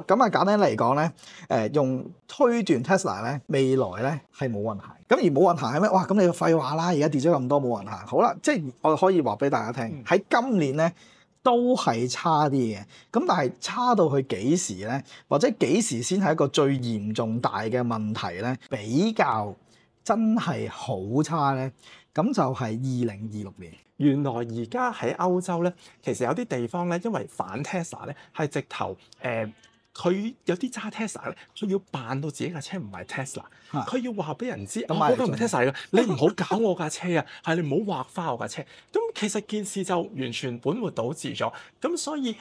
咁啊簡單嚟講咧，用推斷 Tesla 咧未來咧係冇運行。咁而冇運行係咩？哇！咁你廢話啦，而家跌咗咁多冇運行。好啦，即係我可以話俾大家聽，喺今年咧都係差啲嘅。咁但係差到去幾時咧？或者幾時先係一個最嚴重大嘅問題咧？比較真係好差咧，咁就係2026年。原來而家喺歐洲咧，其實有啲地方咧，因為反 Tesla 咧，係直頭佢有啲揸 Tesla 咧，佢要扮到自己架車唔係 Tesla，佢要話俾人知，我嗰個唔係 Tesla 嚟嘅，你唔好搞我架車啊，係你唔好畫花我架車。咁其實件事就完全本末倒置咗。咁所以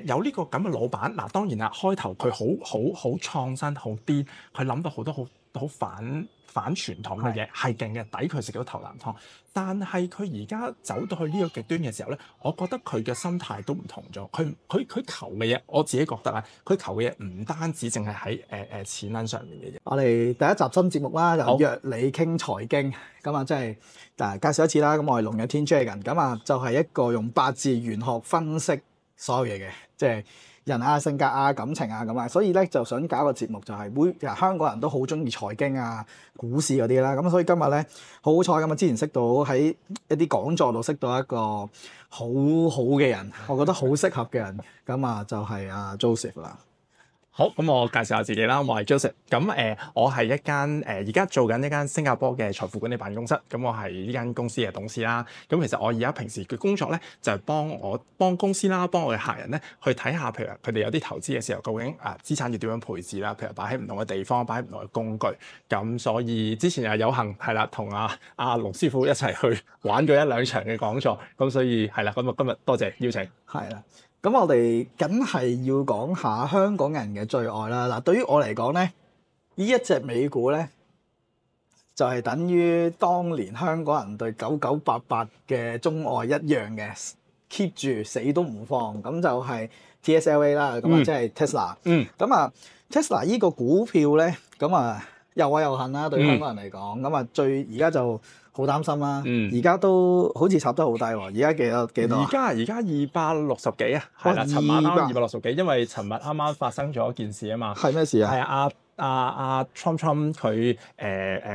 有呢個咁嘅老闆，嗱當然啦，開頭佢好創新，好癲，佢諗到好多好反傳統嘅嘢，係勁嘅，抵佢食到頭啖湯。但係佢而家走到去呢個極端嘅時候咧，我覺得佢嘅心態都唔同咗。佢求嘅嘢，我自己覺得啊，佢求嘅嘢唔單止淨係喺錢銀上面嘅嘢。我哋第一集新節目啦，就約你傾財經，咁啊即係介紹一次啦。咁我係龍躍天 Dragon，咁啊就係一個用八字玄學分析所有嘢嘅，即係人啊、性格啊、感情啊咁啊，所以咧就想搞個節目，就係其實香港人都好中意財經啊、股市嗰啲啦。咁所以今日咧好彩咁啊，之前識到喺一啲講座度識到一個好好嘅人，我覺得好適合嘅人，咁啊就係阿 Joseph 啦。好，咁我介紹下自己啦，我係 Joseph。咁我係一間而家做緊一間新加坡嘅財富管理辦公室。咁我係呢間公司嘅董事啦。咁其實我而家平時嘅工作咧，就係幫公司啦，幫我嘅客人咧去睇下，譬如佢哋有啲投資嘅時候，究竟資產要點樣配置啦？譬如擺喺唔同嘅地方，擺喺唔同嘅工具。咁所以之前又有幸係啦，同阿龍師傅一齊去玩咗一兩場嘅講座。咁所以係啦，咁啊今日多謝邀請。係啦。咁我哋梗係要講下香港人嘅最愛啦。嗱，對於我嚟講咧，呢一隻美股咧，就係等於當年香港人對9988嘅鍾愛一樣嘅 ，keep 住死都唔放。咁就係 TSLA 啦，咁啊即係 Tesla。咁啊 Tesla 依個股票咧，咁啊又愛又恨啦。對於香港人嚟講，咁啊而家就好擔心啦，而家都好似插得好低喎，而家幾多？而家260幾啊，係啦，尋晚啱260幾，因為尋日啱啱發生咗一件事啊嘛。係咩事啊？係阿 Trump 佢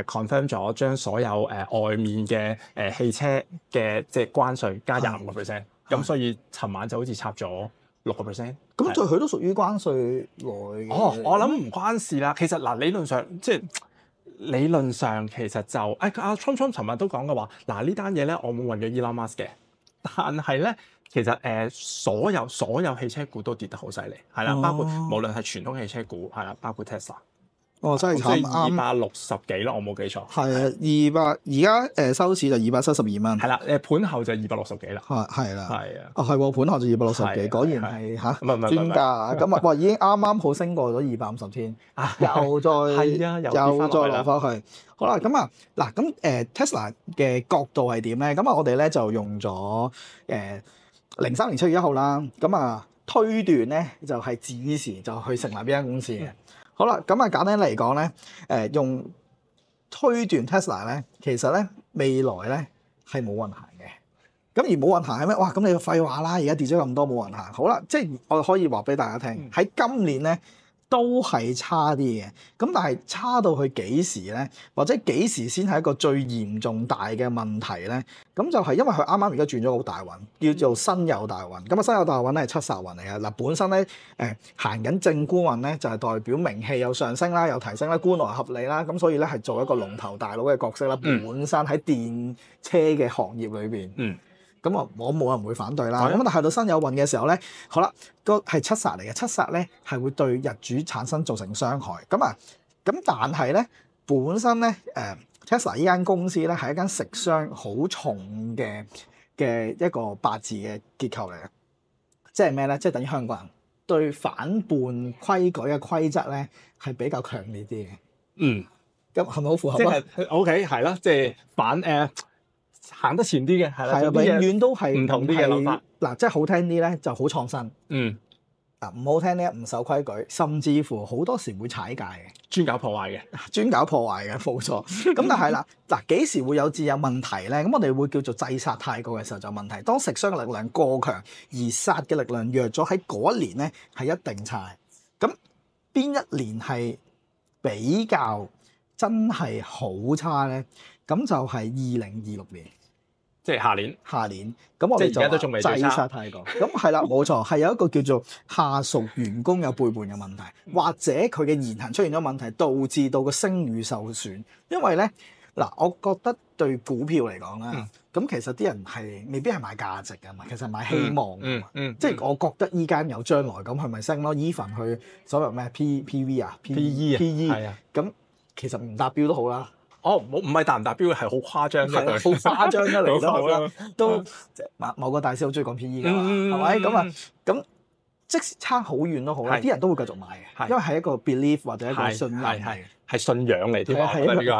confirm 咗將所有外面嘅汽車嘅即係關稅加25%，咁所以尋晚就好似插咗6%。咁對佢都屬於關稅內嘅。我諗唔關事啦。其實嗱，理論上其實就阿 Trump 尋日都講嘅話，嗱呢單嘢咧我冇問咗 Elon Musk 嘅，但係咧其實所有汽車股都跌得好犀利，係啦，包括無論係傳統汽車股係啦，包括 Tesla。真係慘，260幾咯，我冇記錯。係啊，而家收市就272蚊。係啦，盤後就260幾啦。係啦。係啊。係喎，盤後就260幾，果然係專家啊！咁啊，已經啱啱好升過咗250天，又再落翻去。好啦，咁啊嗱，咁Tesla 嘅角度係點咧？咁啊，我哋咧就用咗03年7月1號啦。咁啊，推斷咧就係指時就去成立呢間公司嘅。好啦，咁啊簡單嚟講咧，用推斷 Tesla 咧，其實咧未來咧係冇運行嘅。咁而冇運行係咩？哇！咁你廢話啦，而家跌咗咁多冇運行。好啦，即係我可以話俾大家聽，喺今年咧都係差啲嘅。咁但係差到去幾時咧？或者幾時先係一個最嚴重大嘅問題咧？咁就係因為佢啱啱而家轉咗個大運，叫做辛酉大運。咁啊，辛酉大運咧係七煞運嚟嘅。嗱，本身咧行緊正官運咧，就係代表名氣有上升啦，有提升啦，官來合理啦。咁所以咧係做一個龍頭大佬嘅角色啦。本身喺電車嘅行業裏邊。咁啊，我冇人會反對啦。咁但係去到辛酉運嘅時候咧，好啦，個係七煞嚟嘅，七煞咧係會對日主產生造成傷害。咁但係咧，本身咧Tesla 呢間公司咧係一間食傷好重嘅一個八字嘅結構嚟嘅，即係咩咧？即係等於香港人對反叛規矩嘅規則咧係比較強烈啲嘅。咁係咪好符合啊？即係 OK 係啦，即係反行得前啲嘅係啦，永遠都係唔同啲嘅諗法。嗱，即係好聽啲咧就好創新。唔好聽咧唔守規矩，甚至乎好多時會踩界嘅，專搞破壞嘅，冇錯。咁但係啦，嗱幾時會有問題咧？咁我哋會叫做制殺太過嘅時候就有問題。當食傷嘅力量過強，而殺嘅力量弱咗，喺嗰一年咧係一定差。咁邊一年係比較真係好差咧？咁就係2026年。即係下年，咁我哋就而家都仲未最差。太過。咁係啦，冇錯，係有一個叫做下屬員工有背叛嘅問題，或者佢嘅言行出現咗問題，導致到個聲譽受損。因為咧嗱，我覺得對股票嚟講啦，咁其實啲人係未必係買價值㗎嘛，其實係買希望㗎嘛。即係我覺得依間有將來，咁佢咪升咯。even 佢所謂咩 PV 啊、PE 係啊，咁其實唔達標都好啦。唔係達唔達標，係好誇張嘅，好誇張得嚟咯，都某個大師好中意講 PE 㗎嘛，係咪？咁即使差好遠都好啦，啲人都會繼續買嘅，因為係一個 belief 或者一個信任，係信仰嚟添。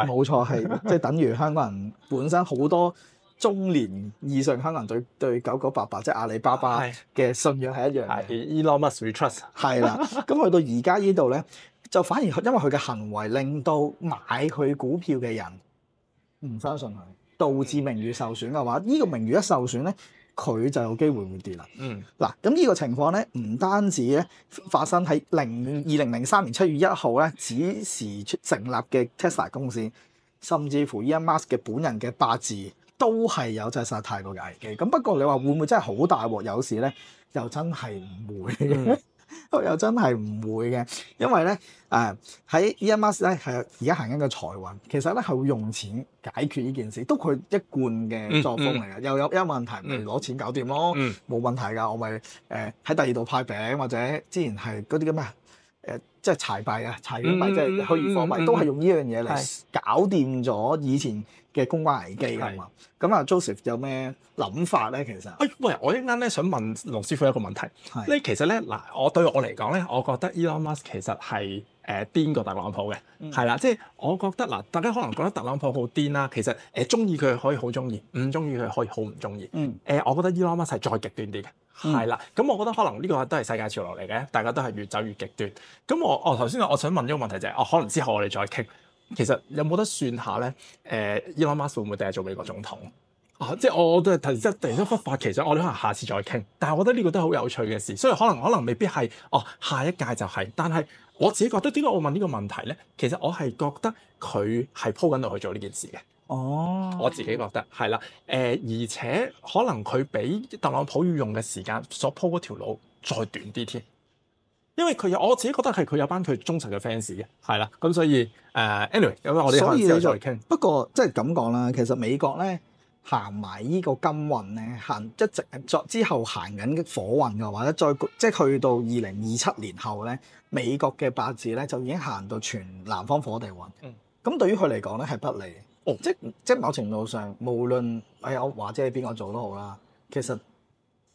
冇錯，係即係等於香港人本身好多中年以上香港人對9988即係阿里巴巴嘅信仰係一樣嘅。Elon Musk we trust 係啦，咁去到而家呢度咧。就反而因為佢嘅行為令到買佢股票嘅人唔相信佢，導致名譽受損嘅話，呢個名譽一受損咧，佢就有機會會跌啦。嗱，咁呢個情況咧，唔單止咧發生喺2003年7月1號咧子時成立嘅 Tesla 公司，甚至乎 Elon Musk 嘅本人嘅八字都係有真係實在太過嘅危機。咁不過你話會唔會真係好大鑊有事咧？又真係唔會。又真係唔會嘅，因為咧喺 Elon Musk 咧係而家行緊個財運，其實咧係會用錢解決呢件事，都佢一貫嘅作風嚟嘅。又有一問題咪攞錢搞掂咯，冇問題㗎。我咪喺第二度派餅，或者之前係嗰啲咁嘅即係柴幣啊、柴犬幣，即係虛擬貨幣，都係用呢樣嘢嚟搞掂咗以前嘅公關危機㗎嘛。咁啊 Joseph 有咩諗法咧？其實喂，我一陣間咧想問龍師傅一個問題。咧其實咧嗱，對我嚟講咧，我覺得 Elon Musk 其實係癲過特朗普嘅，係啦，即係我覺得嗱，大家可能覺得特朗普好癲啦，其實中意佢可以好中意，唔中意佢可以好唔中意。我覺得 Elon Musk 係再極端啲嘅，係啦。咁我覺得可能呢個都係世界潮流嚟嘅，大家都係越走越極端。咁我頭先我想問一個問題就係，可能之後我哋再傾。其實有冇得算下咧？Elon Musk 會唔會第日做美國總統？即係我都係突然間忽發奇想，我哋可能下次再傾。但係我覺得呢個都係好有趣嘅事，所以可能未必係下一屆就係。但係我自己覺得點解我問呢個問題咧？其實我係覺得佢係鋪緊落去做呢件事嘅。我自己覺得係啦。而且可能佢比特朗普要用嘅時間所鋪嗰條路再短啲添。因為我自己覺得係佢有班佢忠實嘅 fans 嘅，係啦。咁所以anyway，咁我哋可能之後再傾。不過即係咁講啦，其實美國咧行埋呢個金運咧，行一直之後行緊火運嘅話咧，再即係去到2027年後咧，美國嘅八字咧就已經行到全南方火地運。咁對於佢嚟講咧係不利嘅。即係某程度上，無論我或者係邊個做都好啦，其實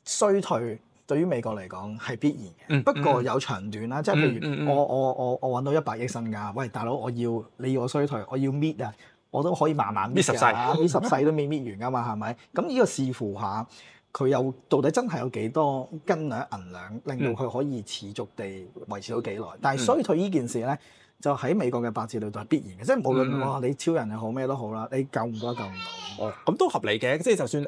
衰退對於美國嚟講係必然嘅。不過有長短啦，即係譬如我揾到100億身家，喂大佬，你要我衰退，我要搣啊，我都可以慢慢搣㗎，搣10世都未搣完㗎嘛，係咪？咁呢個視乎下佢到底真係有幾多斤兩銀兩，令到佢可以持續地維持到幾耐。但係衰退呢件事咧，就喺美國嘅八字裏度係必然嘅，即係無論你超人又好咩都好啦，你救唔到救唔到。咁都合理嘅，即係就算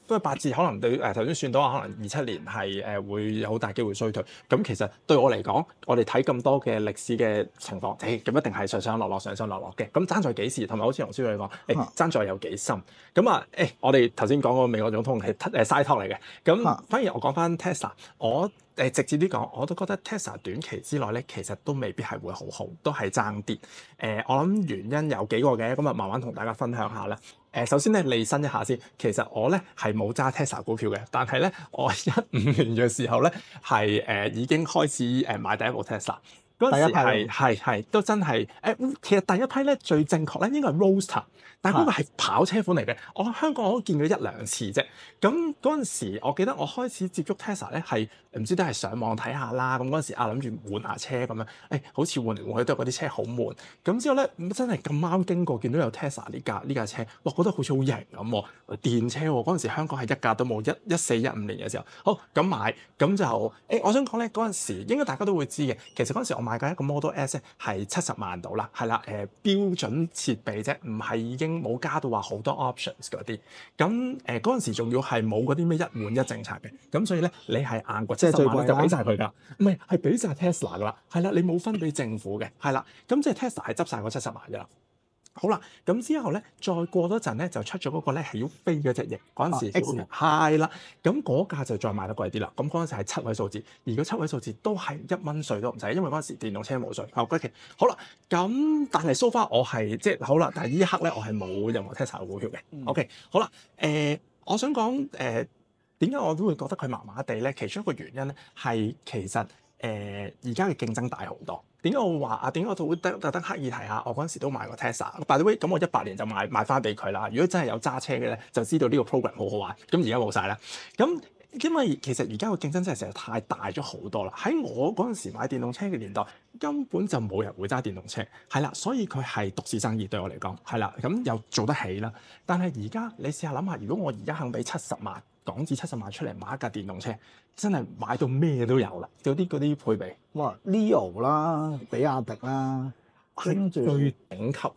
不過八字可能對頭先算到可能27年係會有好大機會衰退。咁其實對我嚟講，我哋睇咁多嘅歷史嘅情況，咁一定係上上落落嘅。咁爭在幾時，同埋好似龍師傅講，爭在有幾深。咁我哋頭先講嗰個美國總統係side talk嚟嘅。咁反而我講翻 Tesla，我直接啲講，我都覺得 Tesla 短期之內咧，其實都未必係會好好，都係爭啲。我諗原因有幾個嘅，咁慢慢同大家分享下啦。首先咧，利申一下先，其實我咧係冇揸 Tesla 股票嘅，但係咧我15年嘅時候咧係已經開始買第一部 Tesla。嗰陣時係都真係其實第一批咧最正確咧應該係 Roadster，但係嗰個係跑車款嚟嘅。我喺香港我都見過1-2次啫。咁嗰陣時，我記得我開始接觸 Tesla 咧係唔知都係上網睇下啦。咁嗰陣時諗住換下車咁樣，好似換嚟換去都係嗰啲車好悶。咁之後咧真係咁啱經過見到有 Tesla 呢架車，哇覺得好似好型咁喎，電車喎。嗰陣時香港係一架都冇，14、15年嘅時候，好咁買咁就我想講咧嗰陣時應該大家都會知嘅。其實嗰陣時我買緊一個 Model S 咧，係70萬到啦，係啦，標準設備啫，唔係已經冇加到話好多 options 嗰啲。咁嗰陣時仲要係冇嗰啲咩一換一政策嘅，咁所以咧你係硬過70萬就俾晒佢㗎，唔係俾晒 Tesla 㗎啦，係啦，你冇分俾政府嘅，係啦，咁即係 Tesla 係執晒嗰70萬㗎啦。好啦，咁之後咧，再過多陣咧，就出咗嗰個咧係要飛嗰隻翼嗰陣時，係啦，咁嗰價就再賣得貴啲啦。咁嗰陣時係7位數字，而嗰7位數字都係1蚊稅都唔使，因為嗰陣時電動車冇稅。好啦，咁但係 so far 我係即係好啦，但係呢一刻咧，我係冇任何 Tesla 嘅股票嘅。OK， 好啦，我想講點解我都會覺得佢麻麻地咧？其中一個原因咧係其實而家嘅競爭大好多。點解我話啊？點解我會特登刻意提下？我嗰陣時都買過 Tesla。By the way，咁我18年就買翻俾佢啦。如果真係有揸車嘅咧，就知道呢個 program 好好玩。咁而家冇晒啦。咁因為其實而家個競爭真係實在太大咗好多啦。喺我嗰陣時買電動車嘅年代，根本就冇人會揸電動車，係啦。所以佢係獨市生意對我嚟講，係啦。咁又做得起啦。但係而家你試下諗下，如果我而家肯俾70萬港紙70萬出嚟買一架電動車，真係買到咩都有啦，嗰啲配備，哇 Leo 啦，比亞迪啦，跟住最頂級，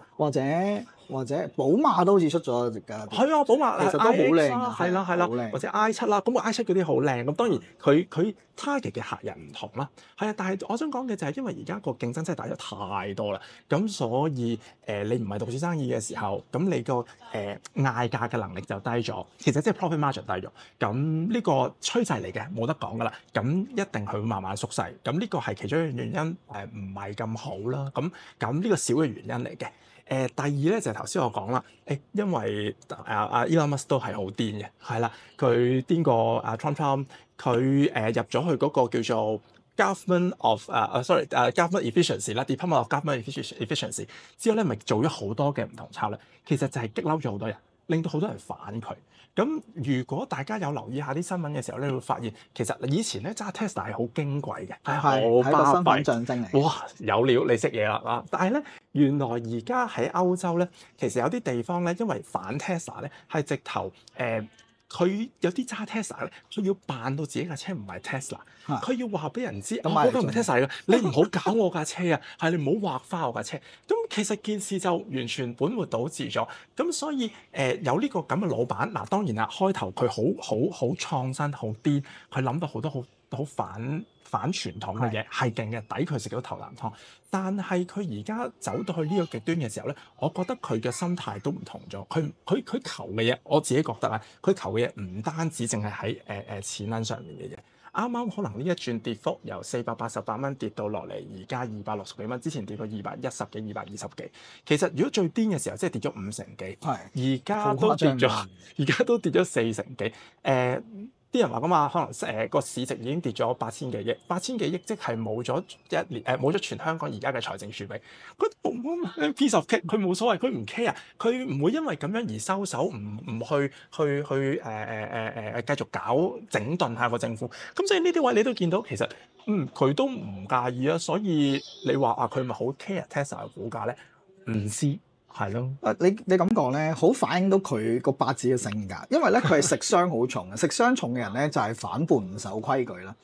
或者寶馬都好似出咗隻㗎，係啊，寶馬其實都好靚，係啦，或者 I7啦，咁個 I7嗰啲好靚，咁當然佢 target 嘅客人唔同啦，係啊，但係我想講嘅就係因為而家個競爭真係大咗太多啦，咁所以你唔係獨市生意嘅時候，咁你個嗌價嘅能力就低咗，其實即係 profit margin 低咗，咁呢個趨勢嚟嘅，冇得講噶啦，咁一定係會慢慢縮細，咁呢個係其中一個原因，唔係咁好啦，咁呢個小嘅原因嚟嘅。第二咧就係頭先我講啦，因為Elon Musk 都係好癲嘅，係啦，佢癲過Trump，佢入咗去嗰個叫做 Government Efficiency 啦 ，Department of Government Efficiency 之後咧，咪做咗好多嘅唔同策略，其實就係激嬲咗好多人，令到好多人反佢。咁如果大家有留意下啲新聞嘅時候咧，你會發現其實以前咧揸 Tesla 係好矜貴嘅，係好巴閉，身份象徵嚟。哇，有料你識嘢啦！但係咧，原來而家喺歐洲咧，其實有啲地方咧，因為反 Tesla 咧係直頭佢有啲揸 Tesla 咧，佢要扮到自己架車唔係 Tesla，佢要話俾人知，我都唔係 Tesla 嚟嘅，你唔好搞我架車啊，係你唔好畫花我架車。咁其實件事就完全本末倒置咗。咁所以有呢個咁嘅老闆，嗱當然啦，開頭佢好創新，好癲，佢諗到好多好反傳統嘅嘢，係勁嘅，抵佢食到頭啖湯。但係佢而家走到去呢個極端嘅時候咧，我覺得佢嘅心態都唔同咗。佢求嘅嘢，我自己覺得啊，佢求嘅嘢唔單止淨係喺錢銀上面嘅嘢。啱啱可能呢一轉跌幅由488蚊跌到落嚟，而家260幾蚊，之前跌過210幾、220幾。其實如果最癲嘅時候，即係跌咗5成幾，而家都跌咗4成幾。啲人話㗎嘛，可能個市值已經跌咗8000幾億，8000幾億即係冇咗1年冇咗全香港而家嘅財政儲備。佢 piece of cake，佢冇所謂，佢唔 care，佢唔會因為咁樣而收手，唔去繼續搞整頓下個政府。咁所以呢啲位你都見到，其實佢都唔介意啊。所以你話佢咪好 care Tesla 嘅股價咧？唔知。係咯，你咁講咧，好反映到佢個八字嘅性格，因為咧佢係食傷好重嘅，食傷重嘅人咧就係反叛唔守規矩啦。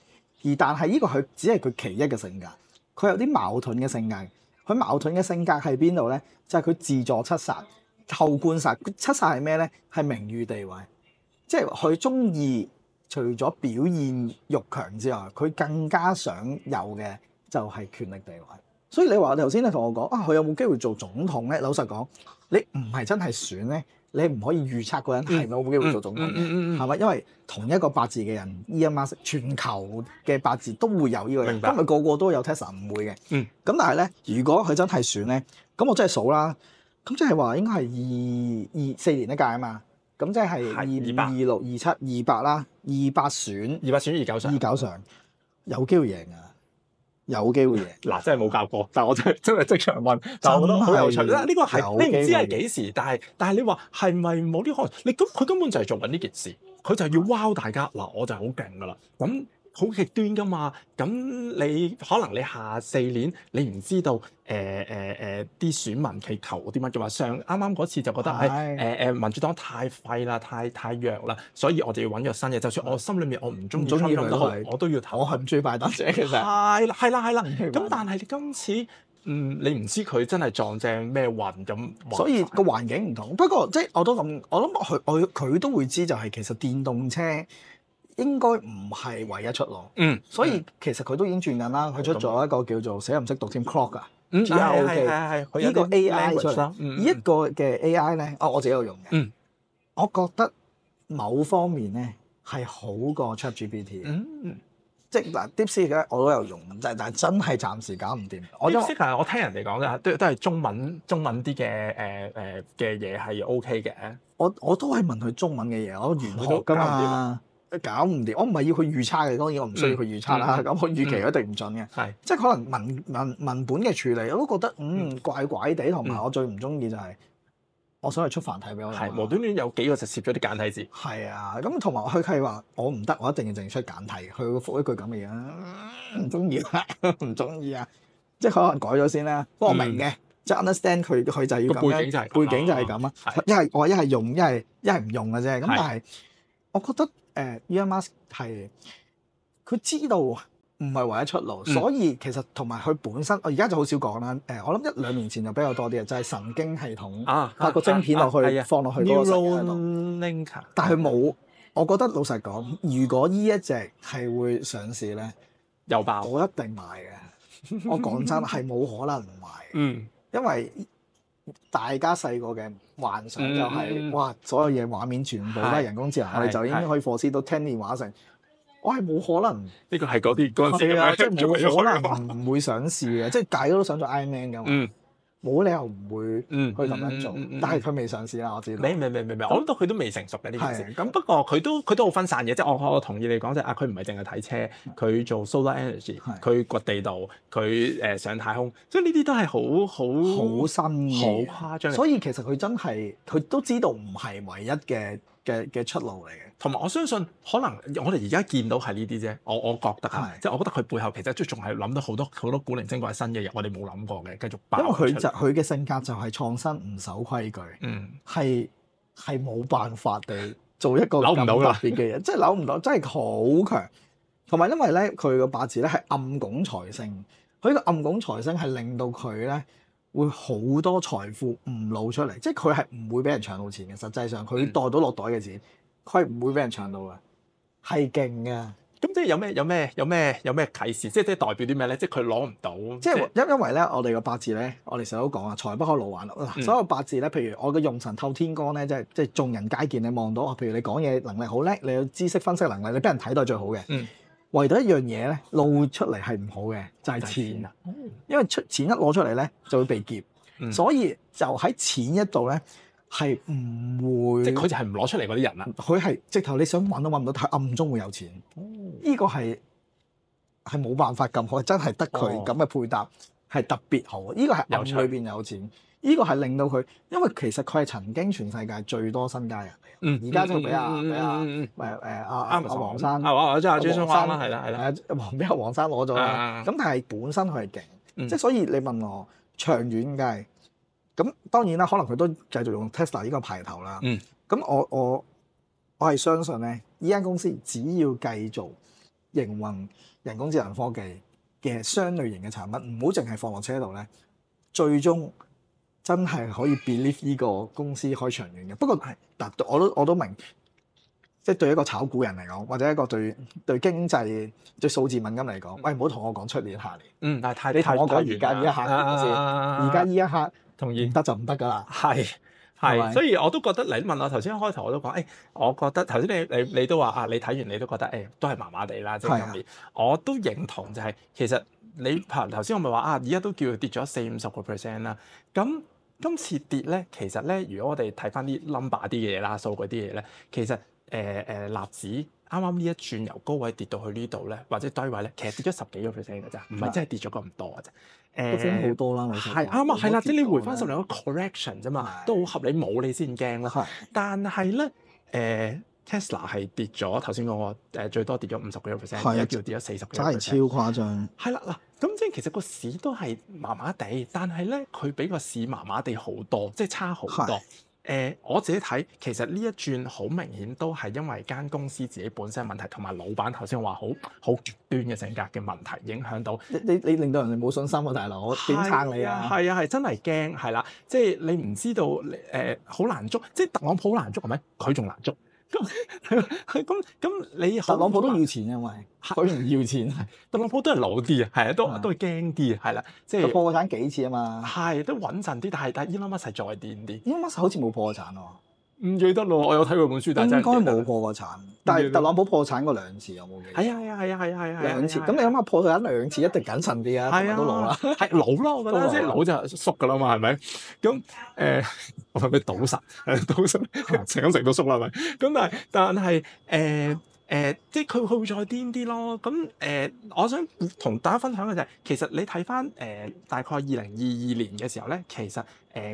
但係呢個佢只係佢其一嘅性格，佢有啲矛盾嘅性格。佢矛盾嘅性格喺邊度咧？就係佢自助七殺、後觀殺。七殺係咩咧？係名譽地位，即係佢中意除咗表現欲強之外，佢更加想有嘅就係權力地位。所以你話頭先你同我講佢有冇機會做總統咧？老實講，你唔係真係選咧，你唔可以預測嗰人係咪有冇機會做總統嘅，係咪？因為同一個八字嘅人，Elon Musk全球嘅八字都會有呢個人，因為個個都有 Tesla 唔會嘅。咁但係咧，如果佢真係選咧，咁我真係數啦，咁即係話應該係4年一屆啊嘛，咁即係25、26、27、28啦，28選29上，有機會贏啊！有機會贏嗱，真係冇教過，但係我真係即場問，但係我覺得好有趣。呢個係你唔知係幾時，但係你話係咪冇啲可能？佢根本就係做緊呢件事，佢就係要 wow 大家嗱，我就係好勁噶啦。咁好極端㗎嘛。咁你可能你下4年你唔知道啲選民祈求啲乜嘅話，啱啱嗰次就覺得民主黨太廢啦，太弱啦，所以我哋要揾個新嘅。就算我心裏面我唔中意佢都好，我都要投。我係唔中意拜登者其實。係啦。咁但係你今次你唔知佢真係撞正咩運咁，所以個環境唔同。不過即係我諗佢都會知就係其實電動車應該唔係唯一出路。所以其實佢都已經轉緊啦。佢出咗一個叫做死人唔識讀添 Clock 啊。係呢個 AI 出嚟。呢一個嘅 AI 咧，我自己有用嘅。我覺得某方面咧係好過 ChatGPT。即係嗱，DeepSeek 咧我都有用，但係真係暫時搞唔掂。DeepSeek 係我聽人哋講咧，都係中文啲嘅嘅嘢係 OK 嘅。我都係問佢中文嘅嘢，我玄學㗎嘛，搞唔掂。我唔係要佢預測嘅，當然我唔需要佢預測啦。咁我預期一定唔準嘅。係，即係可能文本嘅處理，我都覺得怪怪地，同埋我最唔中意就係我想去出繁體俾我。係無端端有幾個就攝咗啲簡體字。係啊，咁同埋佢係話我唔得，我一定要淨出簡體。佢會覆一句咁嘅嘢，唔中意啊，唔中意啊，即係可能改咗先啦。不過我明嘅，即係 understand 佢就要咁樣。背景就係咁啊。一係用，一係唔用嘅啫。咁但係我覺得Elon Musk 係佢知道唔係唯一出路，所以其實同埋佢本身，我而家就好少講啦。我諗1-2年前就比較多啲嘅，就係神經系統發個晶片落去，放落去嗰個神經度。但係冇，我覺得老實講，如果呢一隻係會上市咧，又爆，我一定買嘅。我講真係冇可能唔買。因為大家細個嘅幻想就係哇，所有嘢畫面全部都係人工智能，我哋就已經可以 foresee到聽電話成。我係冇可能，呢個係嗰陣時啊，即係冇可能唔會上市嘅，即係大家都想做 Iron Man 㗎嘛，冇理由唔會去咁樣做。但係佢未上市啦，我知道。未，我諗到佢都未成熟嘅呢件事。咁不過佢都好分散嘅，即係我同意你講就係佢唔係淨係睇車，佢做 solar energy，佢掘地道，佢上太空，所以呢啲都係好新嘅，好誇張。所以其實佢真係佢都知道唔係唯一嘅出路嚟嘅。同埋我相信可能我哋而家見到係呢啲啫，我覺得即係我覺得佢背後其實仲係諗到好多古靈精怪新嘅嘢，我哋冇諗過嘅，繼續爆出嚟。因為佢嘅性格就係創新唔守規矩，係冇辦法地做一個咁特別嘅嘢，即係扭唔到，真係好強。同埋因為咧，佢個八字咧係暗拱財星，佢呢個暗拱財星係令到佢咧會好多財富唔露出嚟，即係佢係唔會俾人搶到錢嘅。實際上佢袋到落袋嘅錢。佢係唔會俾人搶到嘅，係勁嘅。咁即係有咩啟示？即係代表啲咩咧？即係佢攞唔到。即係因為咧，我哋個八字咧，我哋成日都講啊，財不可露眼。嗱，所有八字咧，譬如我嘅用神透天光咧，即係眾人皆見你望到。譬如你講嘢能力好叻，你有知識分析能力，你俾人睇到係最好嘅。唯獨一樣嘢咧，露出嚟係唔好嘅，就係錢啊。因為錢一攞出嚟咧，就會被劫。所以就喺錢一度咧。係唔會，即係佢就係唔攞出嚟嗰啲人啦。佢係直頭你想揾都揾唔到，但係暗中會有錢。呢個係冇辦法咁好，真係得佢咁嘅配搭係特別好。呢個係暗裏邊有錢，呢個係令到佢，因為其實佢係曾經全世界最多身家人嚟。而家就俾阿黃生，即係阿張生啦，係啦，俾阿黃生攞咗啦。咁但係本身佢係勁，即係所以你問我長遠計。咁當然啦，可能佢都繼續用 Tesla 呢個牌頭啦。咁我係相信咧，呢間公司只要繼續營運人工智能科技嘅相類型嘅產品，唔好淨係放落車度咧，最終真係可以 believe 呢個公司可以長遠嘅。不過嗱，我都明，即係對一個炒股人嚟講，或者一個對經濟對數字敏感嚟講，喂，唔好同我講出年下年。但係你同我講而家呢一刻先，而家呢一刻。同意唔得就唔得㗎啦，係，所以我都覺得你問我頭先一開頭我都講，我覺得頭先你都話你睇完你都覺得都係麻麻地啦，即係今年，我都認同就係其實你頭先我咪話而家都叫佢跌咗40-50%啦，咁今次跌咧，其實咧如果我哋睇翻啲 number 啲嘅嘢啦，數據啲嘢咧，其實納指啱啱呢一轉由高位跌到去呢度咧，或者低位咧，其實跌咗10幾個%㗎咋，唔係真係跌咗咁多㗎咋。都升好多啦，係啱啊，係啦，即係你回翻12個 correction 啫嘛，都好合理，冇你先驚啦。但係咧， Tesla 係跌咗頭先講個最多跌咗50幾個 percent，而家叫跌咗40幾個 percent，真係超誇張。係啦嗱，咁即係其實個市都係麻麻地，但係咧佢比個市麻麻地好多，即係差好多。我自己睇其實呢一轉好明顯都係因為間公司自己本身嘅問題，同埋老闆頭先話好極端嘅性格嘅問題影響到你令到人哋冇信心啊，大佬，我點撐你啊？係啊，係真係驚，係啦，即係你唔知道好難捉，即係特朗普難捉係咪？佢仲難捉。咁你特朗普都要錢，因為佢唔要錢。特朗普都係老啲啊，係啊，都係驚啲啊，係啦，即係破過產幾次啊嘛。係都穩陣啲，但係Elon Musk係再癲啲。Elon Musk好似冇破過產喎。唔記得咯，我有睇過本書，但係應該冇破過產。但係特朗普破產過2次，有冇記？係啊2次。咁你諗下破產2次，一定謹慎啲啊，同埋都老啦。係老啦，我覺得即係老就縮㗎啦嘛，係咪？咁我係咪賭神？賭神成都縮啦，係咪？咁但係即係佢會再癲啲咯。咁我想同大家分享嘅就係，其實你睇翻大概2022年嘅時候咧，其實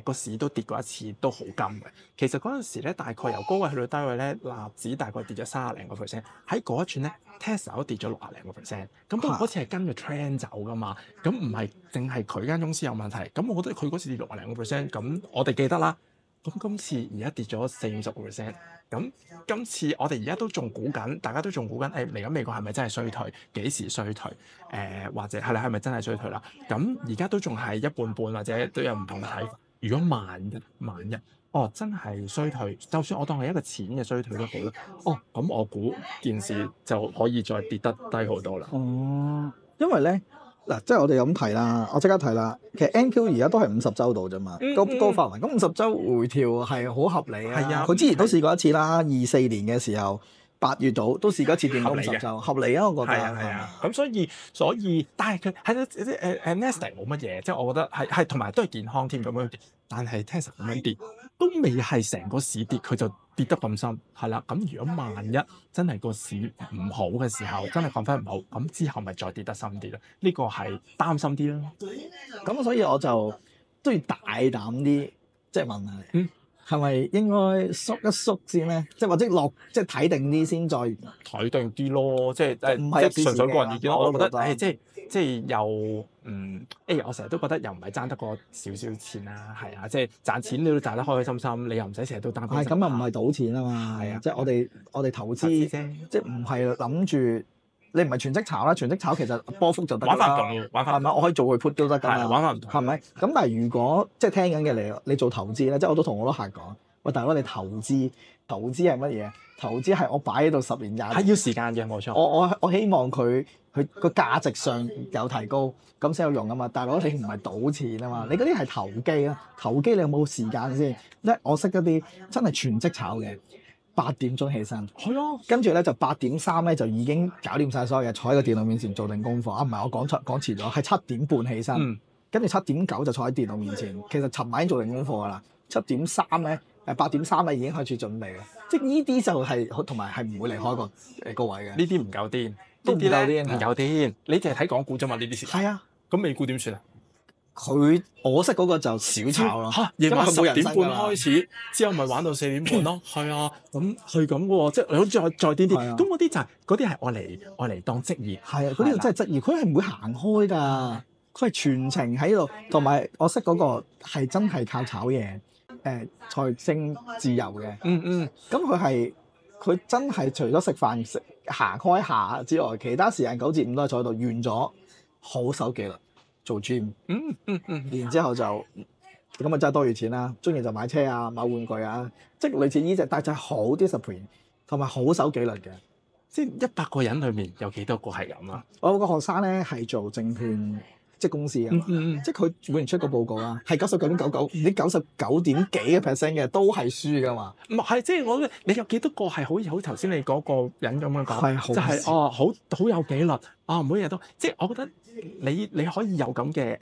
個市都跌過一次，都好金嘅。其實嗰陣時咧，大概由高位去到低位咧，納指大概跌咗30零個 percent。喺嗰一轉咧 ，Tesla 都跌咗60零個 percent。咁嗰次係跟住 trend 走噶嘛，咁唔係淨係佢間公司有問題。咁我覺得佢嗰次跌60零個 percent，咁我哋記得啦。咁今次而家跌咗40-50個 percent。咁今次我哋而家都仲估緊，大家都仲估緊，嚟緊美國係咪真係衰退？幾時衰退？或者係啦，係咪真係衰退啦？咁而家都仲係一半半，或者都有唔同嘅睇法。如果萬一，真係衰退，就算我當係一個淺嘅衰退都好啦。咁我估件事就可以再跌得低好多啦。因為咧嗱，即係我哋咁睇啦，我即刻睇啦。其實 NQ 而家都係50週度啫嘛，高範圍。咁50週回調係好合理啊。係啊，佢之前都試過一次啦，24年嘅時候8月度都試過一次跌到50週，合理啊，我覺得。係啊。咁所以，但係佢係Nasdaq 冇乜嘢，即係我覺得係同埋都係健康添咁樣。但係 Tesla 咁樣跌，都未係成個市跌，佢就跌得咁深，係啦。咁如果萬一真係個市唔好嘅時候，真係講翻唔好，咁之後咪再跌得深啲咯？呢個係擔心啲咯。咁所以我就都要大膽啲，即係問下你，係咪應該縮一縮先咧？即係或者即係睇定啲先，再睇定啲咯。即係唔係純粹個人意見咯。我覺得即係又我成日都覺得又唔係爭得個少少錢啦，係啊，即係賺錢你都賺得開開心心，你又唔使成日都擔心。係咁又唔係賭錢啊嘛，係啊，即係我哋投資啫，即係唔係諗住你唔係全職炒啦，全職炒其實波幅就得啦。玩法唔同，玩法係咪？我可以做佢 put 都得㗎嘛。玩法唔同，係咪？咁但係如果即係聽緊嘅你做投資咧，即係我都同好多客講，喂大佬你投資係乜嘢？投資係我擺喺度10年20年，係要時間嘅，冇錯。我希望佢個價值上有提高，咁先有用啊嘛。大佬你唔係賭錢啊嘛，你嗰啲係投機啊。投機你有冇時間先？我識一啲真係全職炒嘅，8點鐘起身，係啊，跟住咧就8點3咧就已經搞掂晒所有嘢，坐喺個電腦面前做定功課。唔係我講遲咗，係7點半起身，跟住7點9就坐喺電腦面前。其實尋晚已經做定功課㗎啦。7點3咧8點3咧已經開始準備啦。即係呢啲就係同埋係唔會離開個高位嘅。呢啲唔夠癲，都唔夠癲，唔夠癲。你淨係睇港股啫嘛？呢啲事係啊。咁美股點算啊？我識嗰個就少炒咯。夜晚10點半開始，之後咪玩到4點半咯。係啊，咁係咁嘅喎，即係你好似再癲啲。咁嗰啲就係嗰啲係我嚟當職業。係啊，嗰啲真係職業，佢係唔會行開㗎。佢係全程喺度，同埋我識嗰個係真係靠炒嘢。財政自由嘅，咁佢真係除咗食飯行開下之外，其他時間9至5都係坐喺度，完咗好守紀律做 gym，然之後就咁啊真係多餘錢啦，中意就買車啊買玩具啊，即係類似呢隻，但係就係好 discipline 同埋好守紀律嘅，即係100個人裏面有幾多個係咁啊？我有個學生咧係做證券。即係公司啊，即係佢每年出個報告啦，係99.99%，唔知99點幾嘅 percent 嘅都係輸噶嘛。唔係，即係我覺得你有幾多個係好頭先你嗰個人咁樣講，就係好有紀律啊，每日都即係我覺得你可以有咁嘅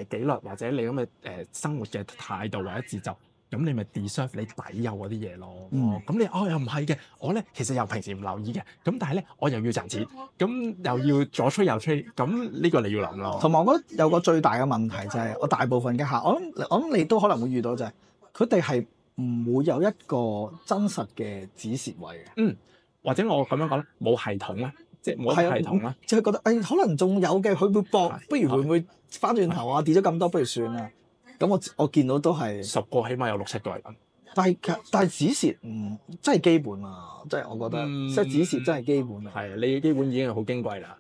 紀律或者你咁嘅生活嘅態度或者節奏。咁你咪 deserve 你抵有嗰啲嘢咯。咁你又唔係嘅，我咧其實又平時唔留意嘅。咁但係咧我又要賺錢，咁又要左吹右吹，咁呢個你要諗咯。同埋我覺得有個最大嘅問題就係我大部分嘅客，我諗你都可能會遇到就係佢哋係唔會有一個真實嘅止蝕位嘅。或者我咁樣講咧，冇系統啦，即係冇一個系統啦，即係覺得可能仲有嘅，佢會搏，不如會唔會翻轉頭啊？跌咗咁多，不如算啦。咁我見到都係10個起碼有6、7個係咁。但係止蝕真係基本啊！即係我覺得，即係止蝕真係基本啊。係，你嘅基本已經係好矜貴啦。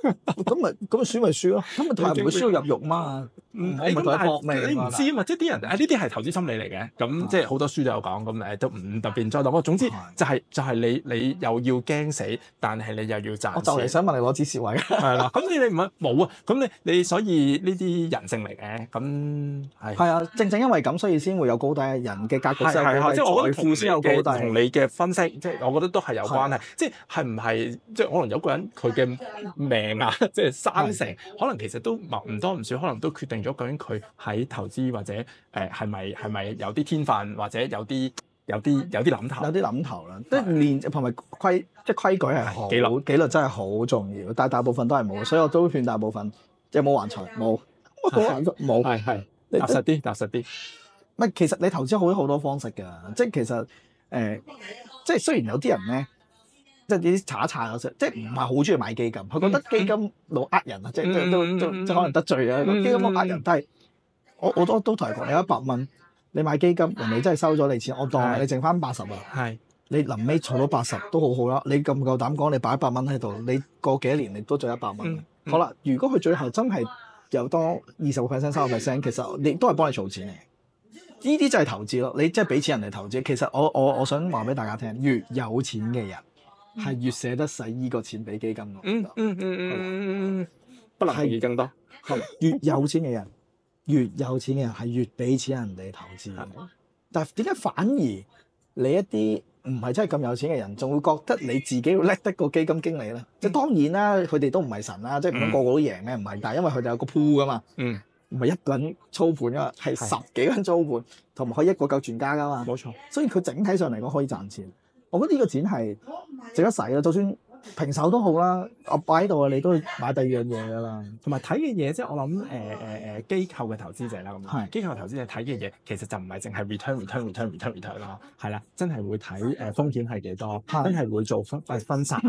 咁輸咪輸咯，咁咪同人唔會輸到入肉嘛。我咪同佢搏命。你唔知啊嘛，即係啲人呢啲係投資心理嚟嘅。咁即係好多書都有講，咁都唔特別再講。總之就係你又要驚死，但係你又要賺錢。我就嚟想問你攞止蝕位。係啦，咁你唔係冇啊？咁你所以呢啲人性嚟嘅，咁係啊，正因為咁，所以先會有高低，人嘅格局先有高低，即係我覺得財富先有高低。同你嘅分析，即係我覺得都係有關係。即係唔係即係可能有個人佢嘅命啊，即係生成，可能其實都唔多唔少，可能都決定咗究竟佢喺投資或者係咪有啲天分，或者有啲諗頭。有啲諗頭啦，即係練同埋規矩係好，紀律真係好重要，但係大部分都係冇，所以我都勸大部分即係冇還財，冇。係踏實啲。唔係，其實你投資好多方式㗎，即係其實即係雖然有啲人咧，即係啲查一查有時，即係唔係好中意買基金，佢覺得基金老呃人啊，即係都可能得罪啊，基金老呃人。但係我都同佢講，你100蚊，你買基金，人哋真係收咗你錢，我當你剩翻80啊。係。你臨尾儲到80都好好啦，你夠唔夠膽講？你擺100蚊喺度，你過幾多年你都做100蚊。好啦，如果佢最後真係有多20%、30%，其實你都係幫你儲錢嚟。呢啲就係投資咯，你即係俾錢人哋投資。其實我想話俾大家聽，越有錢嘅人係越捨得使依個錢俾基金咯。不能係更多。越有錢嘅人係越俾錢人哋投資。但係點解反而你一啲唔係真係咁有錢嘅人，仲會覺得你自己要叻得過基金經理咧？即係當然啦，佢哋都唔係神啦，即係唔通個個都贏咩？唔係，但係因為佢哋有個 pool 噶嘛。唔係一個人操盤噶嘛，係10幾個人操盤，同埋可以一個夠全家噶嘛。冇錯，所以佢整體上嚟講可以賺錢。我覺得呢個錢係值得使啦，就算平手都好啦，我擺喺度啊，你都買第二樣嘢噶啦。同埋睇嘅嘢，即係我諗機構嘅投資者啦，咁機構嘅投資者睇嘅嘢其實就唔係淨係 return 啦，係啦，真係會睇風險係幾多，真係會做分散